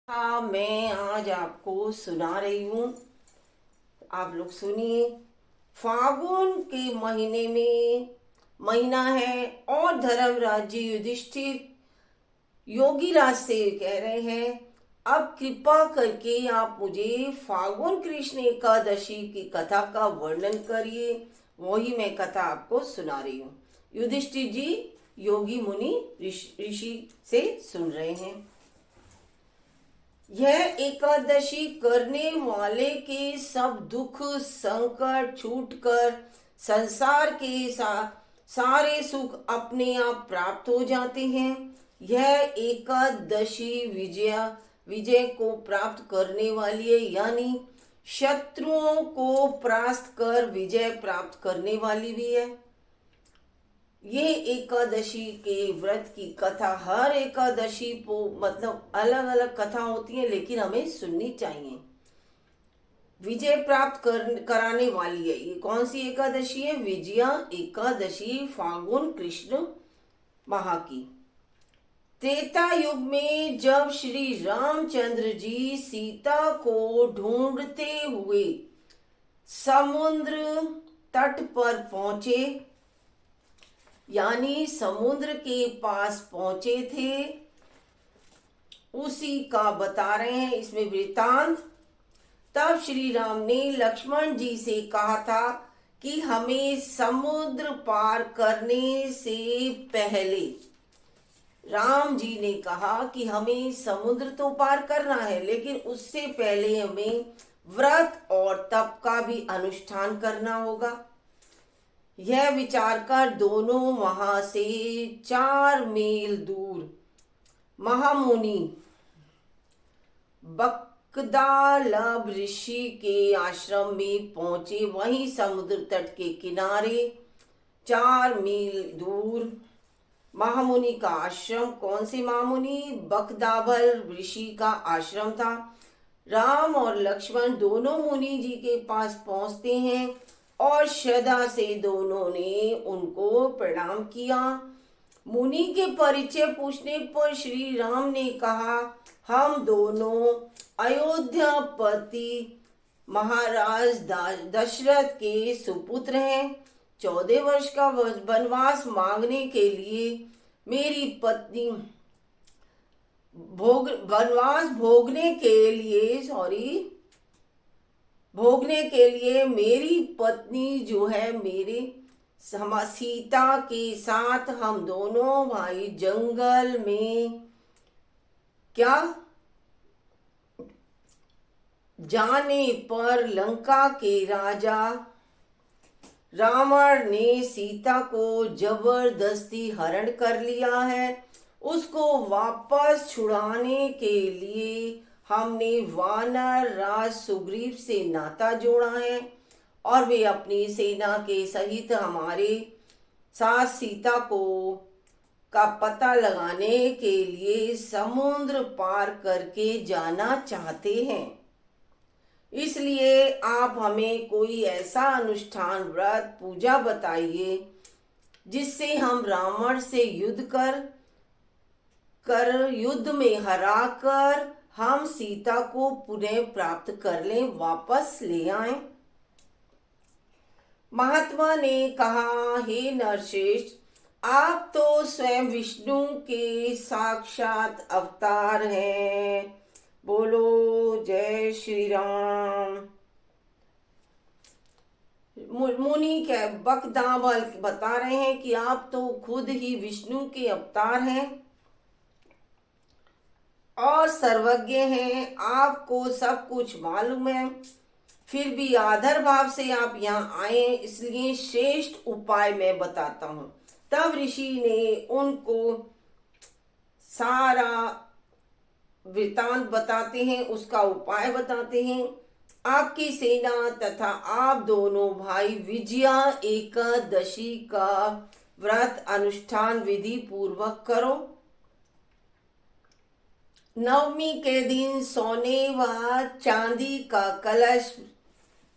हाँ, मैं आज आपको सुना रही हूँ। आप लोग सुनिए। फागुन के महीने में महीना है और धर्मराज जी युधिष्ठिर योगीराज से कह रहे हैं, अब कृपा करके आप मुझे फागुन कृष्ण एकादशी की कथा का वर्णन करिए। वही मैं कथा आपको सुना रही हूँ। युधिष्ठिर जी योगी मुनि ऋषि से सुन रहे हैं। यह एकादशी करने वाले के सब दुख संकट छूटकर संसार के सारे सुख अपने आप प्राप्त हो जाते हैं। यह एकादशी विजय को प्राप्त करने वाली है, यानी शत्रुओं को परास्त कर विजय प्राप्त करने वाली भी है। ये एकादशी के व्रत की कथा, हर एकादशी को मतलब अलग अलग कथा होती है, लेकिन हमें सुननी चाहिए। विजय प्राप्त कराने वाली है। ये कौन सी एकादशी है? विजया एकादशी, फागुन कृष्ण माह की। त्रेता युग में जब श्री रामचंद्र जी सीता को ढूंढते हुए समुद्र तट पर पहुंचे, यानी समुद्र के पास पहुंचे थे, उसी का बता रहे हैं इसमें वृतांत। तब श्री राम ने लक्ष्मण जी से कहा था कि हमें समुद्र पार करने से पहले, राम जी ने कहा कि हमें समुद्र तो पार करना है, लेकिन उससे पहले हमें व्रत और तप का भी अनुष्ठान करना होगा। यह विचार कर दोनों वहां से 4 मील दूर महामुनि बकदालब ऋषि के आश्रम में पहुंचे। वहीं समुद्र तट के किनारे 4 मील दूर महामुनि का आश्रम। कौन से महामुनि? बकदाबल ऋषि का आश्रम था। राम और लक्ष्मण दोनों मुनि जी के पास पहुंचते हैं और श्रद्धा से दोनों ने उनको प्रणाम किया। मुनि के परिचय पूछने पर श्री राम ने कहा, हम दोनों अयोध्यापति महाराज दशरथ के सुपुत्र हैं। 14 वर्ष का वनवास मांगने के लिए मेरी पत्नी वनवास भोगने के लिए मेरी पत्नी जो है मेरे सीता के साथ हम दोनों भाई जंगल में क्या जाने पर लंका के राजा रावण ने सीता को जबरदस्ती हरण कर लिया है। उसको वापस छुड़ाने के लिए हमने वानर राज सुग्रीव से नाता जोड़ा है और वे अपनी सेना के सहित हमारे साथ सीता को का पता लगाने के लिए समुद्र पार करके जाना चाहते हैं। इसलिए आप हमें कोई ऐसा अनुष्ठान व्रत पूजा बताइए जिससे हम रावण से युद्ध में हराकर हम सीता को पुनः प्राप्त कर लें, वापस ले आएं। महात्मा ने कहा, हे नरश्रेष्ठ, आप तो स्वयं विष्णु के साक्षात अवतार हैं। बोलो जय श्री राम। मुनि के बकदाबल बता रहे हैं कि आप तो खुद ही विष्णु के अवतार हैं और सर्वज्ञ हैं, आपको सब कुछ मालूम है, फिर भी आदर भाव से आप यहाँ आए, इसलिए श्रेष्ठ उपाय मैं बताता हूँ। तब ऋषि ने उनको सारा वृतांत बताते हैं, उसका उपाय बताते हैं। आपकी सेना तथा आप दोनों भाई विजया एकादशी का व्रत अनुष्ठान विधि पूर्वक करो। नवमी के दिन सोने व चांदी का कलश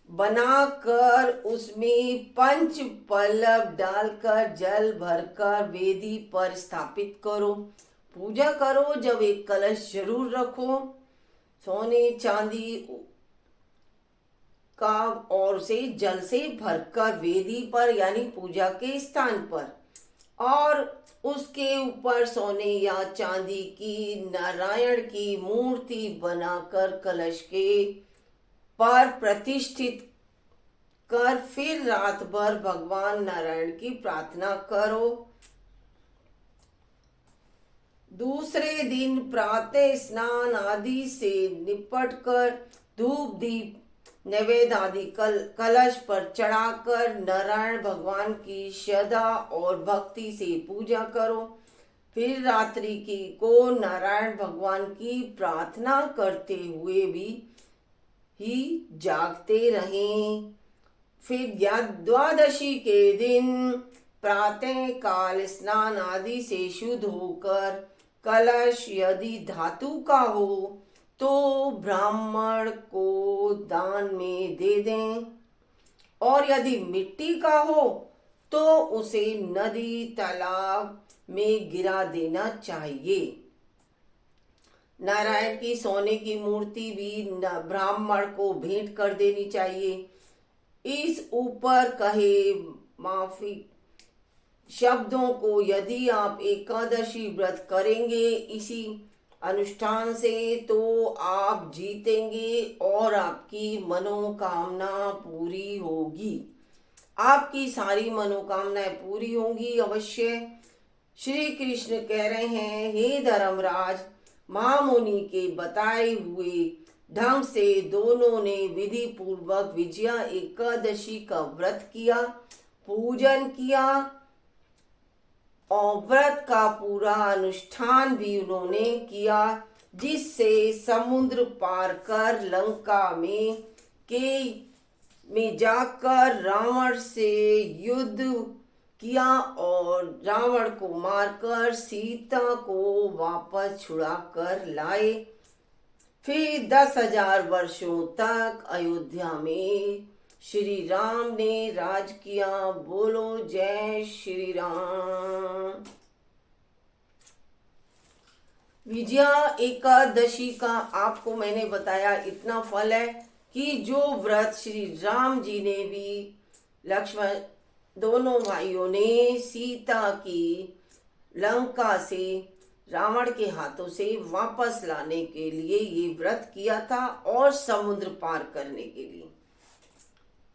बनाकर उसमें पंच पल्लव डालकर जल भरकर वेदी पर स्थापित करो। पूजा करो। जब एक कलश जरूर रखो। सोने चांदी का और से जल से भरकर वेदी पर यानी पूजा के स्थान पर, और उसके ऊपर सोने या चांदी की नारायण की मूर्ति बनाकर कलश के पर प्रतिष्ठित कर फिर रात भर भगवान नारायण की प्रार्थना करो। दूसरे दिन प्रातः स्नान आदि से निपट कर धूप दीप नैवेद्य आदि कलश पर चढ़ाकर नारायण भगवान की श्रद्धा और भक्ति से पूजा करो। फिर रात्रि को नारायण भगवान की प्रार्थना करते हुए भी ही जागते रहें। फिर द्वादशी के दिन प्रातः काल स्नान आदि से शुद्ध होकर कलश यदि धातु का हो तो ब्राह्मण को दान में दे दें, और यदि मिट्टी का हो तो उसे नदी तालाब में गिरा देना चाहिए। नारायण की सोने की मूर्ति भी ब्राह्मण को भेंट कर देनी चाहिए। इस ऊपर कहे माफी शब्दों को यदि आप एकादशी व्रत करेंगे इसी अनुष्ठान से तो आप जीतेंगे और आपकी मनोकामना पूरी होगी। आपकी सारी मनोकामनाएं पूरी होंगी अवश्य। श्री कृष्ण कह रहे हैं, हे धर्मराज, महामुनि के बताए हुए ढंग से दोनों ने विधि पूर्वक विजया एकादशी का व्रत किया, पूजन किया और व्रत का पूरा अनुष्ठान भी उन्होंने किया, जिससे समुद्र पार कर लंका में जाकर रावण से युद्ध किया और रावण को मारकर सीता को वापस छुड़ा कर लाए। फिर 10,000 वर्षों तक अयोध्या में श्री राम ने राज किया। बोलो जय श्री राम। विजया एकादशी का आपको मैंने बताया इतना फल है कि जो व्रत श्री राम जी ने भी लक्ष्मण दोनों भाइयों ने सीता की लंका से रावण के हाथों से वापस लाने के लिए ये व्रत किया था और समुद्र पार करने के लिए।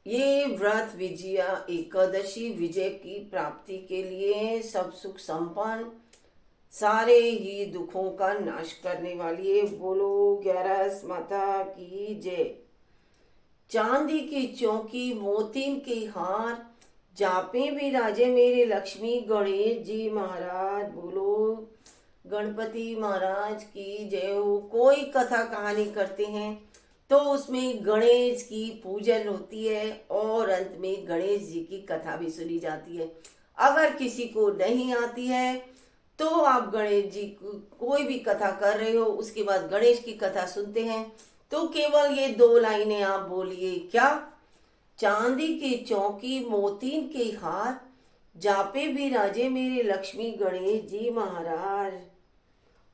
ये व्रत विजया एकादशी विजय की प्राप्ति के लिए सब सुख संपन्न सारे ही दुखों का नाश करने वाली है। बोलो 11 माता की जय। चांदी की चौकी मोतीन के हार जापे भी राजे मेरे लक्ष्मी गणेश जी महाराज। बोलो गणपति महाराज की जय हो। कोई कथा कहानी करते हैं तो उसमें गणेश की पूजन होती है और अंत में गणेश जी की कथा भी सुनी जाती है। अगर किसी को नहीं आती है तो आप गणेश जी को कोई भी कथा कर रहे हो उसके बाद गणेश की कथा सुनते हैं तो केवल ये 2 लाइनें आप बोलिए। क्या? चांदी की चौकी मोतीन के हार जापे भी राजे मेरे लक्ष्मी गणेश जी महाराज।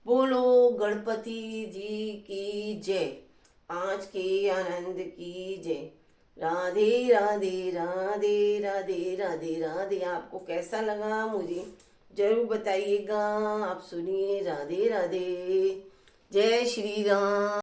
बोलो गणपति जी की जय। आज के आनंद की जय। राधे राधे राधे राधे राधे राधे। आपको कैसा लगा मुझे जरूर बताइएगा। आप सुनिए। राधे राधे। जय श्री राम।